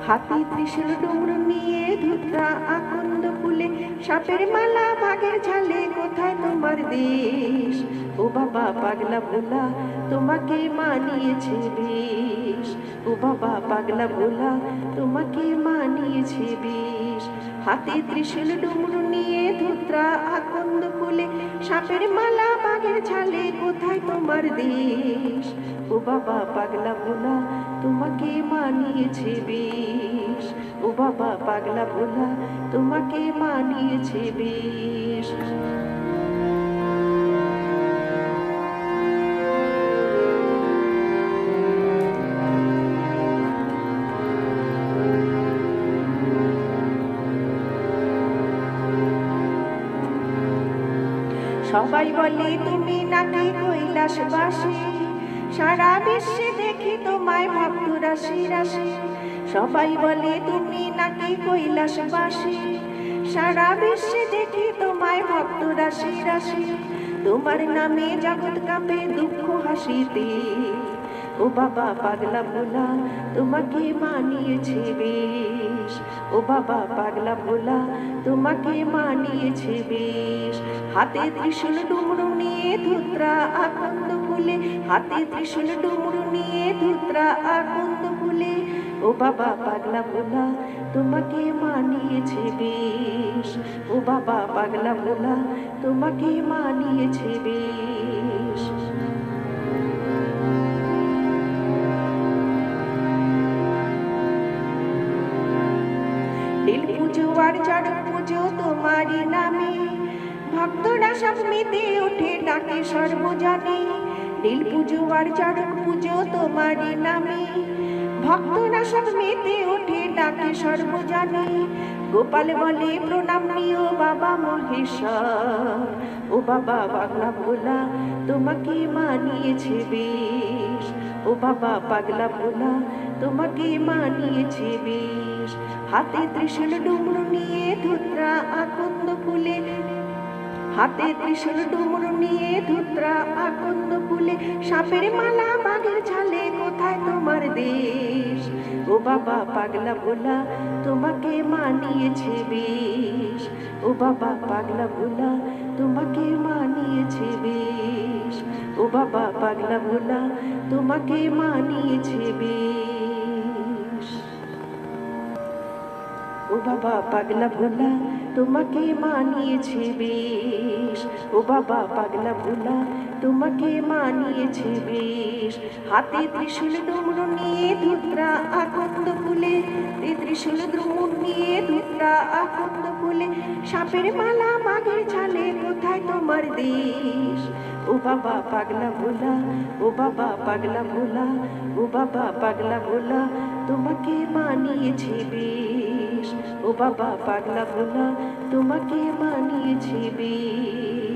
হাতে ত্রিশূল ডমরু নিয়ে ধুতরা আকন্দ ফুলে সাপের মালা বাঘের ঝালে কোথায় তোমার দেশ? ও বাবা পাগলা ভোলা তোমাকে মানিয়েছে বেশ। ও বাবা পাগলা ভোলা তোমাকে মানিয়েছে বেশ। হাতে ত্রিশূল ডমরু নিয়ে ধুতরা আকন্দ ফুলে সাপের মালা বাঘের ঝালে কোথায় তোমার দেশ? ও বাবা পাগলা ভোলা তোমাকে মানিয়েছে বেশ। ও বাবা পাগলা ভোলা তোমাকে মানিয়েছে বেশ। সবাই বলে তুমি নাকি কৈলাসবাসী, সারা বিশ্বে দেখি তোমায় ভক্ত রাশি রাশি। সবাই বলে তুমি নাকি কৈলাসবাসী, সারা বিশ্বে দেখি তোমায় ভক্ত রাশি রাশি। তোমার নামে জগৎ কাঁপে দুঃখ হাসিতে। ও বাবা পাগলা ভোলা তোমাকে মানিয়েছে বেশ। ও বাবা পাগলা ভোলা তোমাকে মানিয়েছে বেশ। হাতে ত্রিশূল ডমরু নিয়ে ধুতরা আকন্দ ফুলে, হাতে ত্রিশূল ডমরু নিয়ে ধুতরা আকন্দ ফুলে। ও বাবা পাগলা ভোলা তোমাকে মানিয়েছে বেশ। ও বাবা পাগলা ভোলা তোমাকে মানিয়েছে বেশ। নীল পুজো আর চড়ক পুজো তোমারই নামে, ভক্তরা সব মেতে ওঠে ডাকে সর্বজনে। নীল পুজো আর চড়ক পুজো তোমারই নামে, ভক্তরা সব মেতে ওঠে ডাকে সর্বজনে। গোপাল বলে প্রণাম নিও বাবা মহেশ্বর। ও বাবা পাগলা ভোলা তোমাকে মানিয়েছে বেশ। ও বাবা পাগলা ভোলা তোমাকে মানিয়েছে বেশ। হাতে ত্রিশূল ডমরু নিয়ে ধুতরা আকন্দ ফুলে, হাতে ত্রিশূল ডমরু নিয়ে ধুতরা আকন্দ ফুলে সাপের মালা বাঘের ঝালে কোথায় তোমার দেশ? ও বাবা পাগলা ভোলা তোমাকে মানিয়েছে বেশ। ও বাবা পাগলা ভোলা তোমাকে মানিয়েছে বেশ। ও বাবা পাগলা ভোলা তোমাকে মানিয়েছে বেশ। ও বাবা পাগলা ভোলা তোমাকে মানিয়েছে বেশ। ও বাবা পাগলা ভোলা তোমাকে মানিয়েছে বেশ। হাতে ত্রিশূল ডমরু নিয়ে ধুতরা আকন্দ ফুলে, ত্রিশূল ডমরু নিয়ে ধুতরা আকন্দ ফুলে সাপের মালা বাঘের ঝালে কোথায় তোমার দেশ? ও বাবা পাগলা ভোলা ও বাবা পাগলা ভোলা ও বাবা পাগলা ভোলা তোমাকে মানিয়েছে বেশ। ও বাবা পাগলা ভোলা তোমাকে মানিয়েছে বেশ।